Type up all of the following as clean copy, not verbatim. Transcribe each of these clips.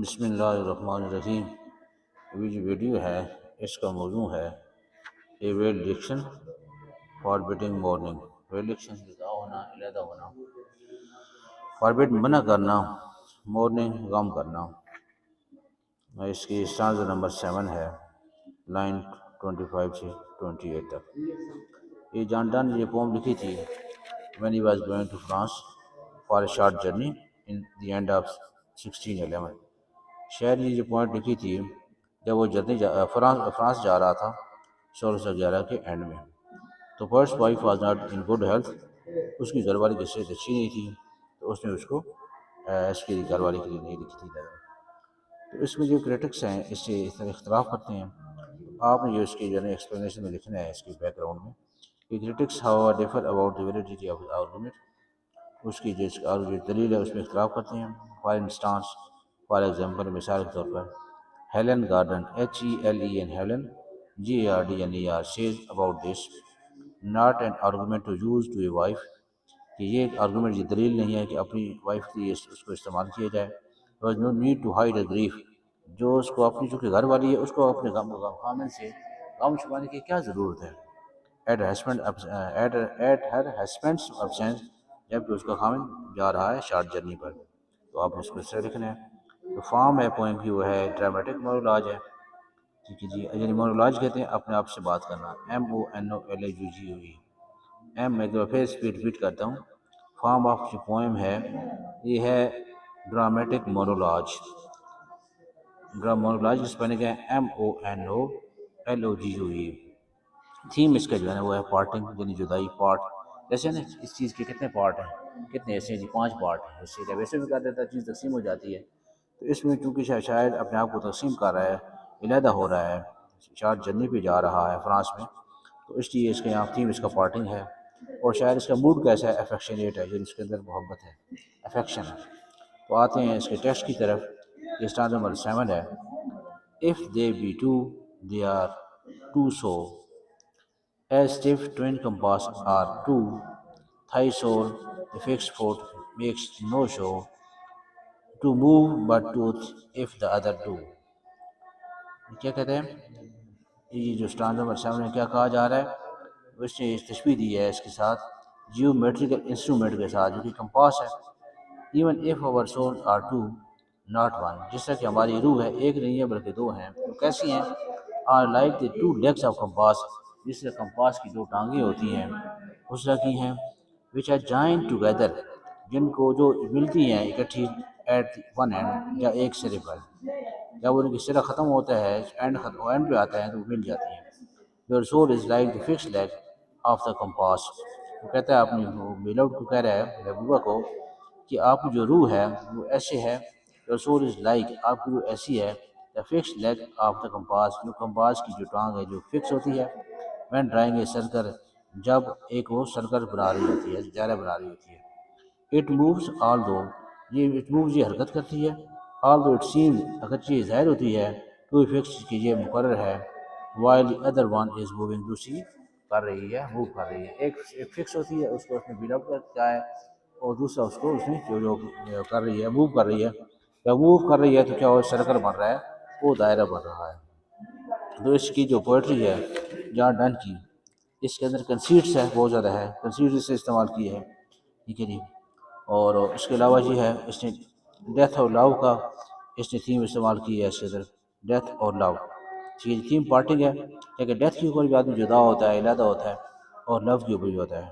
بسم اللہ الرحمن الرحیم۔ یہ جو ویڈیو ہے اس کا موضوع ہے a valediction forbidding mourning. Valediction جدا ہونا، علیحدہ ہونا، فاربٹ منع کرنا، مارننگ غم کرنا۔ اس کی اسٹانزا نمبر 7 ہے، لائن 25 سے 28 تک۔ یہ جان ڈن نے یہ پوم لکھی تھی when he was going to France for a short journey in the end of 1611۔ شاید یہ جو پوائنٹ لکھی تھی جب وہ جرنی فرانس جا رہا تھا 1611 کے اینڈ میں۔ تو first wife was not in good health, اس کی گھر والی کی صحت اچھی نہیں تھی، تو اس نے اس کو اس کی گھر والی کے لیے نہیں لکھی تھی۔ تو اس میں جو کریٹکس ہیں اس سے اس طرح اختلاف کرتے ہیں۔ آپ نے جو اس کی جو ہے ایکسپلینیشن میں لکھنا ہے اس کی بیک گراؤنڈ میں کہ critics how differ about the validity of argument, اس کی جو دلیل ہے اس میں اختلاف کرتے ہیں۔ فار انسٹانس، فار ایگزامپل، مثال کے طور پر Helen Gardner HELEN Helen GARDNER says about this not an argument to use to a wife، کہ یہ ایک آرگومنٹ یہ دلیل نہیں ہے کہ اپنی وائف کے لیے اس کو استعمال کیا جائے۔ there was no need to hide a grief، جو اس کو اپنی چونکہ گھر والی ہے اس کو اپنے خامن سے غم چھپانے کی کیا ضرورت ہے۔ at her husband's absence، جبکہ اس کا خامن جا رہا ہے شارٹ جرنی پر، تو آپ اس کو اس طرح لکھنا ہے۔ تو فارم ہے پوئم کی وہ ہے ڈرامیٹک مونولوج ہے، ٹھیک ہے جی، یعنی مونولوج کہتے ہیں اپنے آپ سے بات کرنا، MONOLOGE۔ میں ایک دفعہ پھر اسپیڈ ریپیٹ کرتا ہوں، فارم آف جو پوئم ہے یہ ہے ڈرامیٹک مونولوج۔ مونولوج اس پڑھنے کے MONOLOGE۔ تھیم اس کا جو ہے نا وہ ہے پارٹنگ، یعنی جدائی، پارٹ۔ جیسے نا اس چیز کے کتنے پارٹ ہیں، کتنے ایسے ہیں جی 5 پارٹ ہیں، اس سے ویسے بھی کر دیتا ہے چیز تقسیم ہو جاتی ہے۔ تو اس میں چونکہ شاید اپنے آپ کو تقسیم کر رہا ہے، علیحدہ ہو رہا ہے، شارٹ جرنی پہ جا رہا ہے فرانس میں، تو اس لیے اس کے یہاں تھیم اس کا پارٹنگ ہے۔ اور شاید اس کا موڈ کیسا ہے، افیکشنیٹ ہے، یعنی اس کے اندر محبت ہے، افیکشن ہے۔ تو آتے ہیں اس کے ٹیکسٹ کی طرف۔ یہ اسٹانزا نمبر 7 ہے، if they be two they are two so as stiff twin compass are two thy soul the fixed foot makes no show to move but tooth if the other do۔ کیا کہتے ہیں یہ جو اسٹانزا number 7 میں کیا کہا جا رہا ہے، اس نے تشبیہ دی ہے اس کے ساتھ جیومیٹریکل انسٹرومنٹ کے ساتھ جو کہ کمپاس ہے۔ even if our souls are two not one، جس طرح کہ ہماری روح ہے ایک نہیں ہے بلکہ 2 ہیں، تو کیسی ہیں، are like the two legs of compass، جس طرح کمپاس کی 2 ٹانگیں ہوتی ہیں اس طرح کی ہیں، which are joined together، جن کو جو ملتی ہیں اکٹھی at one end، یا ایک سرے پر، جب ان کی سرا ختم ہوتا ہے اینڈ پہ آتا ہے تو وہ مل جاتی ہیں۔ your soul is like the fixed leg of the compass، وہ کہتا ہے اپنی بیلوڈ کو کہہ رہا ہے محبوبہ کو کہ آپ کی جو روح ہے وہ ایسے ہے، your soul is like، آپ کی روح ایسی ہے، the fixed leg of the compass، جو کمپاس کی جو ٹانگ ہے جو فکس ہوتی ہے، when drawing a circle، جب ایک وہ سرکل بنا رہی ہوتی ہے، دائرہ بنا رہی ہوتی ہے۔ it moves although، یہ حرکت کرتی ہے، although it seems، اگرچہ یہ ظاہر ہوتی ہے to be fixed کہ یہ مقرر ہے، while the other one is moving، دوسری کر رہی ہے، موو کر رہی ہے۔ ایک فکس ہوتی ہے اس کو اس نے بیل اپ کیا ہے، اور دوسرا اس کو اس نے جو کر رہی ہے، موو کر رہی ہے۔ جب موو کر رہی ہے تو کیا وہ سرکل بن رہا ہے، وہ دائرہ بن رہا ہے۔ تو اس کی جو پوئٹری ہے جان ڈن کی، اس کے اندر کنسیٹس ہے بہت زیادہ ہے، کنسیٹس سے استعمال کیے ہیں، ٹھیک ہے جی۔ اور اس کے علاوہ یہ ہے اس نے ڈیتھ اور لو کا اس نے تھیم استعمال کی ہے اس کے اندر، ڈیتھ اور لو، ٹھیک ہے، تھیم پارٹنگ ہے، لیکن ڈیتھ کے اوپر بھی آدمی جدا ہوتا ہے، علیحدہ ہوتا ہے، اور لو کے اوپر بھی ہوتا ہے،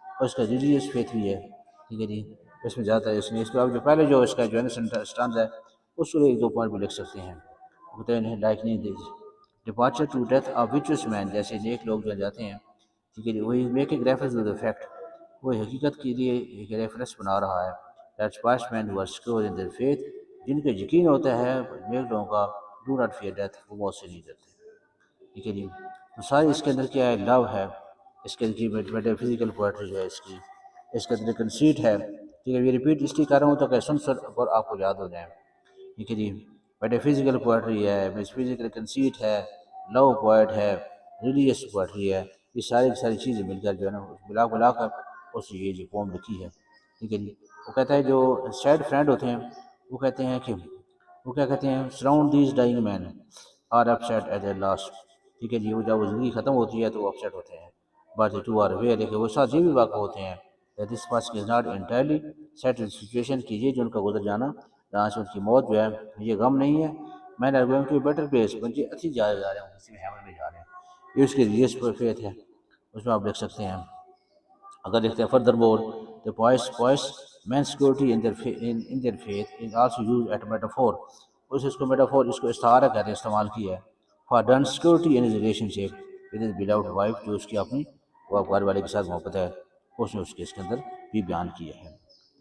اور اس کا ریلیجیس فیتھ بھی ہے، ٹھیک ہے جی۔ اس میں زیادہ اس میں اس پہ اب جو پہلے جو اس کا جو ہے نا اسٹانز ہے اس کو 1-2 پوائنٹ بھی لکھ سکتے ہیں۔ ہوتے ہیں لائک نہیں these departure to death of vicious man, جیسے نیک لوگ جو جاتے ہیں، ٹھیک ہے جی، وہی making reference to the fact, وہ حقیقت کے لیے ایک ریفرنس بنا رہا ہے، that's past men who are secure in their faith, جن کا یقین ہوتا ہے نیک لوگوں کا، ڈو ناٹ فیئر ڈیتھ، وہ موت سے نہیں ڈرتے، ٹھیک ہے جی۔ تو ساری اس کے اندر کیا ہے، لو ہے، اس کے اندر میٹا فزیکل پوئٹری جو ہے اس کے اندر کنسیٹ ہے، ٹھیک ہے۔ یہ ریپیٹ اس لیے کر رہا ہوں تاکہ سن اور آپ کو یاد ہو جائیں، ٹھیک ہے جی۔ میٹا فزیکل پوئٹری ہے، فزیکل کنسیٹ ہے، لو پوائٹ ہے، ریلیجیس پوئٹری ہے، یہ ساری کی ساری چیزیں مل کر جو ہے نا ملا کر اس نے یہ جو پوم لکھی ہے، ٹھیک ہے جی۔ وہ کہتا ہے جو سیڈ فرینڈ ہوتے ہیں وہ کہتے ہیں کہ وہ کیا کہتے ہیں surround these dying men are upset at the last. ٹھیک ہے جی، وہ جب وہ زندگی ختم ہوتی ہے تو وہ اپسیٹ ہوتے ہیں. بٹ ٹو آر اویئر ہے کہ وہ ساتھ یہ بھی واقع ہوتے ہیں that this person is not entirely set in situation کہ یہ جو ان کا گزر جانا جہاں سے ان کی موت جو ہے یہ غم نہیں ہے. Men are going to a better place, بلکہ اچھی جگہ جا رہے ہیں، اسی ہیون میں جا رہے ہیں. یہ اس کے ریلیس پر فیتھ ہے، اس میں آپ دیکھ سکتے ہیں. اگر دیکھتے ہیں further more the poise man's security in their faith is also used at metaphor. اس کو میٹافور، اس کو استعارہ کہتے ہیں، استعمال کیا ہے. for done security in his relationship with his beloved wife، جو اس کی اپنی وہ گھر والے کے ساتھ محبت ہے، اس نے اس کے اس کے اندر بھی بیان کیا ہے.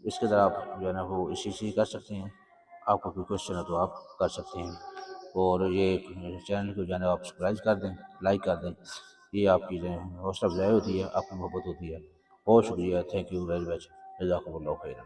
اس کے ذرا آپ جو ہے نا وہ اسی کر سکتے ہیں. آپ کو کوئی کوشچن ہے تو آپ کر سکتے ہیں. اور یہ چینل کو جو ہے نا آپ سبسکرائب کر دیں، لائک کر دیں. یہ آپ کی جو ہے حوصلہ افزائی ہوتی ہے، آپ کی محبت ہوتی ہے. بہت شکریہ، تھینک یو ویری مچ، جزاکم اللہ خیرا.